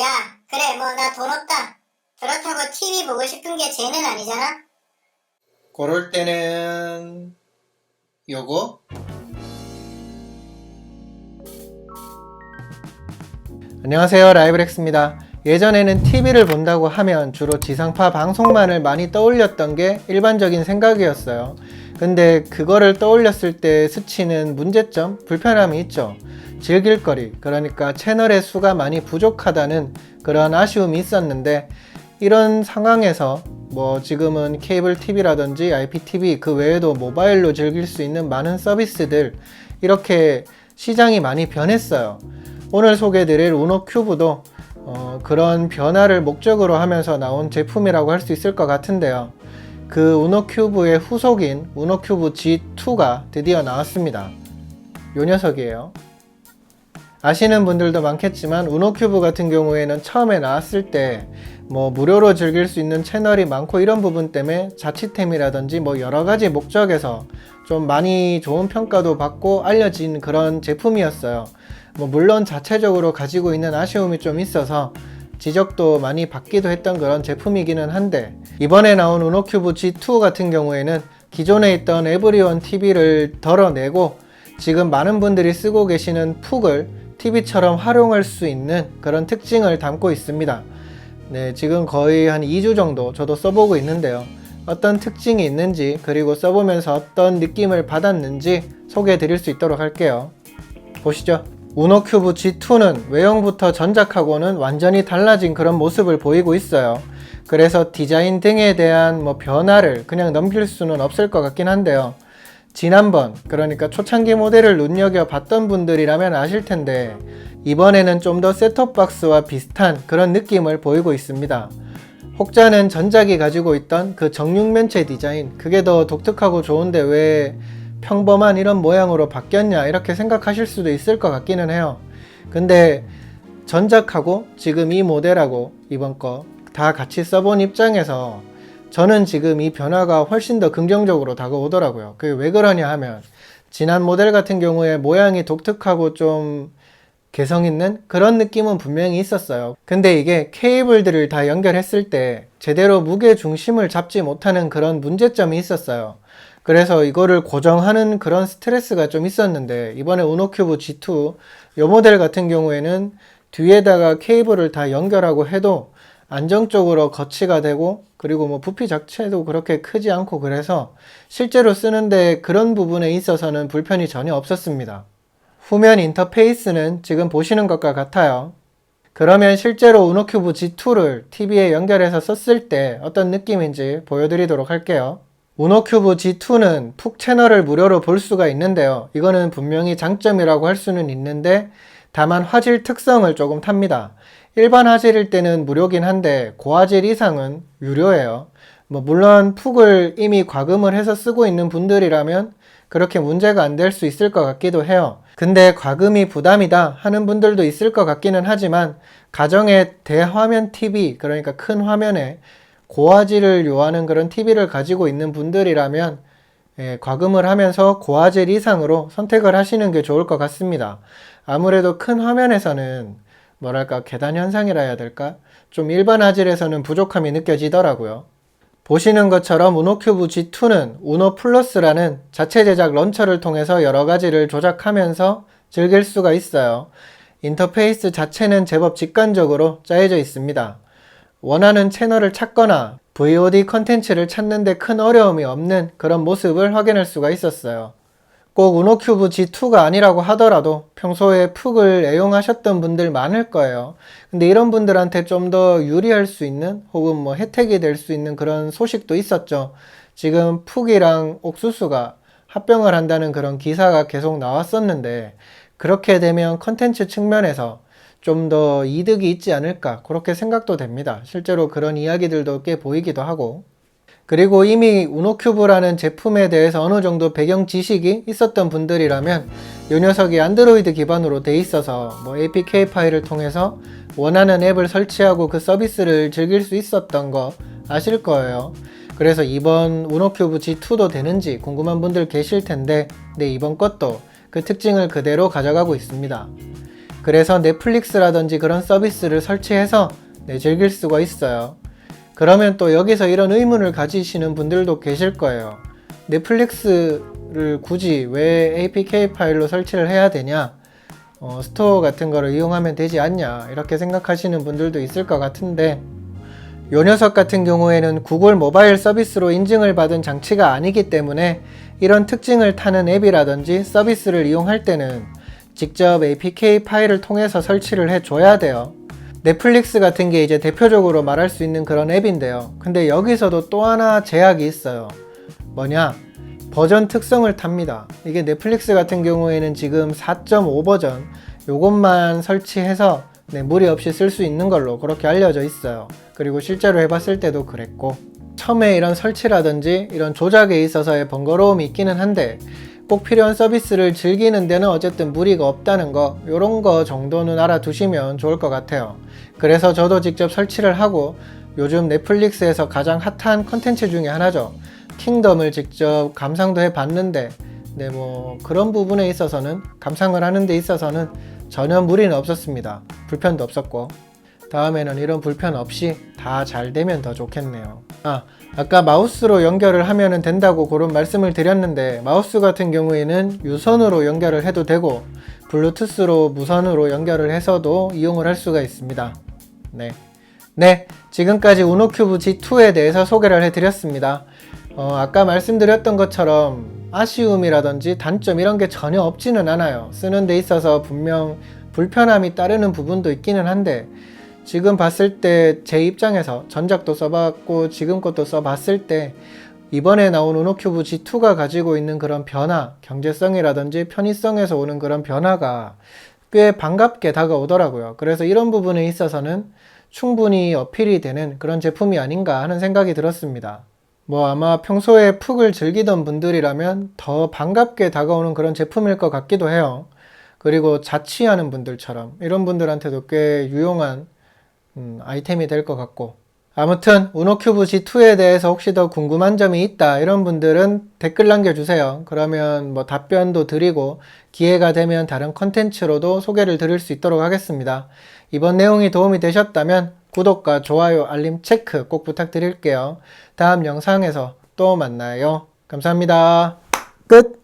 야, 그래, 뭐, 나 돈 없다. 그렇다고 TV 보고 싶은 게 죄는 아니잖아? 그럴 때는 요거? 안녕하세요, 라이브렉스입니다. 예전에는 TV를 본다고 하면 주로 지상파 방송만을 많이 떠올렸던 게 일반적인 생각이었어요. 근데 그거를 떠올렸을 때 스치는 문제점, 불편함이 있죠. 즐길거리, 그러니까 채널의 수가 많이 부족하다는 그런 아쉬움이 있었는데, 이런 상황에서 뭐 지금은 케이블 TV라든지 IPTV 그 외에도 모바일로 즐길 수 있는 많은 서비스들, 이렇게 시장이 많이 변했어요. 오늘 소개해드릴 우노 큐브도 그런 변화를 목적으로 하면서 나온 제품이라고 할 수 있을 것 같은데요. 그 우노 큐브의 후속인 우노 큐브 G2가 드디어 나왔습니다. 요 녀석이에요. 아시는 분들도 많겠지만 우노 큐브 같은 경우에는 처음에 나왔을 때 뭐 무료로 즐길 수 있는 채널이 많고 이런 부분 때문에 자취템이라든지 뭐 여러 가지 목적에서 좀 많이 좋은 평가도 받고 알려진 그런 제품이었어요. 뭐 물론 자체적으로 가지고 있는 아쉬움이 좀 있어서 지적도 많이 받기도 했던 그런 제품이기는 한데, 이번에 나온 우노 큐브 G2 같은 경우에는 기존에 있던 에브리원 TV를 덜어내고 지금 많은 분들이 쓰고 계시는 푹을 TV처럼 활용할 수 있는 그런 특징을 담고 있습니다. 네, 지금 거의 한 2주 정도 저도 써보고 있는데요. 어떤 특징이 있는지, 그리고 써보면서 어떤 느낌을 받았는지 소개해 드릴 수 있도록 할게요. 보시죠. 우노 큐브 G2는 외형부터 전작하고는 완전히 달라진 그런 모습을 보이고 있어요. 그래서 디자인 등에 대한 변화를 그냥 넘길 수는 없을 것 같긴 한데요. 지난번, 그러니까 초창기 모델을 눈여겨봤던 분들이라면 아실 텐데, 이번에는 좀 더 셋톱박스와 비슷한 그런 느낌을 보이고 있습니다. 혹자는 전작이 가지고 있던 그 정육면체 디자인, 그게 더 독특하고 좋은데 왜 평범한 이런 모양으로 바뀌었냐, 이렇게 생각하실 수도 있을 것 같기는 해요. 근데 전작하고 지금 이 모델하고 이번 거 다 같이 써본 입장에서 저는 지금 이 변화가 훨씬 더 긍정적으로 다가오더라고요. 그게 왜 그러냐 하면, 지난 모델 같은 경우에 모양이 독특하고 좀 개성 있는 그런 느낌은 분명히 있었어요. 근데 이게 케이블들을 다 연결했을 때 제대로 무게 중심을 잡지 못하는 그런 문제점이 있었어요. 그래서 이거를 고정하는 그런 스트레스가 좀 있었는데, 이번에 우노 큐브 G2 이 모델 같은 경우에는 뒤에다가 케이블을 다 연결하고 해도 안정적으로 거치가 되고, 그리고 부피 자체도 그렇게 크지 않고, 그래서 실제로 쓰는데 그런 부분에 있어서는 불편이 전혀 없었습니다. 후면 인터페이스는 지금 보시는 것과 같아요. 그러면 실제로 우노 큐브 G2를 TV에 연결해서 썼을 때 어떤 느낌인지 보여드리도록 할게요. 우노 큐브 G2는 푹 채널을 무료로 볼 수가 있는데요. 이거는 분명히 장점이라고 할 수는 있는데, 다만 화질 특성을 조금 탑니다. 일반 화질일 때는 무료긴 한데 고화질 이상은 유료예요. 물론 푹을 이미 과금을 해서 쓰고 있는 분들이라면 그렇게 문제가 안 될 수 있을 것 같기도 해요. 근데 과금이 부담이다 하는 분들도 있을 것 같기는 하지만, 가정에 대화면 TV, 그러니까 큰 화면에 고화질을 요하는 그런 TV를 가지고 있는 분들이라면 과금을 하면서 고화질 이상으로 선택을 하시는 게 좋을 것 같습니다. 아무래도 큰 화면에서는 뭐랄까 계단 현상이라 해야 될까? 좀 일반 화질에서는 부족함이 느껴지더라고요. 보시는 것처럼 우노 큐브 G2는 우노 플러스라는 자체 제작 런처를 통해서 여러 가지를 조작하면서 즐길 수가 있어요. 인터페이스 자체는 제법 직관적으로 짜여져 있습니다. 원하는 채널을 찾거나 VOD 컨텐츠를 찾는데 큰 어려움이 없는 그런 모습을 확인할 수가 있었어요. 꼭 우노 큐브 G2가 아니라고 하더라도 평소에 푹을 애용하셨던 분들 많을 거예요. 근데 이런 분들한테 좀 더 유리할 수 있는, 혹은 혜택이 될 수 있는 그런 소식도 있었죠. 지금 푹이랑 옥수수가 합병을 한다는 그런 기사가 계속 나왔었는데, 그렇게 되면 컨텐츠 측면에서 좀 더 이득이 있지 않을까, 그렇게 생각도 됩니다. 실제로 그런 이야기들도 꽤 보이기도 하고. 그리고 이미 우노 큐브라는 제품에 대해서 어느 정도 배경 지식이 있었던 분들이라면 이 녀석이 안드로이드 기반으로 돼 있어서 APK 파일을 통해서 원하는 앱을 설치하고 그 서비스를 즐길 수 있었던 거 아실 거예요. 그래서 이번 우노 큐브 G2도 되는지 궁금한 분들 계실 텐데, 네, 이번 것도 그 특징을 그대로 가져가고 있습니다. 그래서 넷플릭스라든지 그런 서비스를 설치해서 즐길 수가 있어요. 그러면 또 여기서 이런 의문을 가지시는 분들도 계실 거예요. 넷플릭스를 굳이 왜 APK 파일로 설치를 해야 되냐? 스토어 같은 거를 이용하면 되지 않냐? 이렇게 생각하시는 분들도 있을 것 같은데, 요 녀석 같은 경우에는 구글 모바일 서비스로 인증을 받은 장치가 아니기 때문에 이런 특징을 타는 앱이라든지 서비스를 이용할 때는 직접 APK 파일을 통해서 설치를 해줘야 돼요. 넷플릭스 같은 게 이제 대표적으로 말할 수 있는 그런 앱인데요. 근데 여기서도 또 하나 제약이 있어요. 뭐냐? 버전 특성을 탑니다. 이게 넷플릭스 같은 경우에는 지금 4.5 버전 요것만 설치해서 무리 없이 쓸 수 있는 걸로 그렇게 알려져 있어요. 그리고 실제로 해봤을 때도 그랬고, 처음에 이런 설치라든지 이런 조작에 있어서의 번거로움이 있기는 한데 꼭 필요한 서비스를 즐기는 데는 어쨌든 무리가 없다는 거, 요런 거 정도는 알아두시면 좋을 것 같아요. 그래서 저도 직접 설치를 하고 요즘 넷플릭스에서 가장 핫한 컨텐츠 중에 하나죠. 킹덤을 직접 감상도 해봤는데 뭐 그런 부분에 있어서는, 감상을 하는 데 있어서는 전혀 무리는 없었습니다. 불편도 없었고, 다음에는 이런 불편 없이 다 잘 되면 더 좋겠네요. 아까 마우스로 연결을 하면 된다고 그런 말씀을 드렸는데, 마우스 같은 경우에는 유선으로 연결을 해도 되고 블루투스로 무선으로 연결을 해서도 이용을 할 수가 있습니다. 지금까지 우노큐브 G2에 대해서 소개를 해드렸습니다. 아까 말씀드렸던 것처럼 아쉬움이라든지 단점 이런 게 전혀 없지는 않아요. 쓰는 데 있어서 분명 불편함이 따르는 부분도 있기는 한데, 지금 봤을 때 제 입장에서 전작도 써봤고 지금 것도 써봤을 때 이번에 나온 우노큐브 G2가 가지고 있는 그런 변화, 경제성이라든지 편의성에서 오는 그런 변화가 꽤 반갑게 다가오더라고요. 그래서 이런 부분에 있어서는 충분히 어필이 되는 그런 제품이 아닌가 하는 생각이 들었습니다. 아마 평소에 푹을 즐기던 분들이라면 더 반갑게 다가오는 그런 제품일 것 같기도 해요. 그리고 자취하는 분들처럼 이런 분들한테도 꽤 유용한 아이템이 될 것 같고, 아무튼 우노큐브 G2에 대해서 혹시 더 궁금한 점이 있다 이런 분들은 댓글 남겨주세요. 그러면 답변도 드리고 기회가 되면 다른 컨텐츠로도 소개를 드릴 수 있도록 하겠습니다. 이번 내용이 도움이 되셨다면 구독과 좋아요, 알림 체크 꼭 부탁드릴게요. 다음 영상에서 또 만나요. 감사합니다. 끝!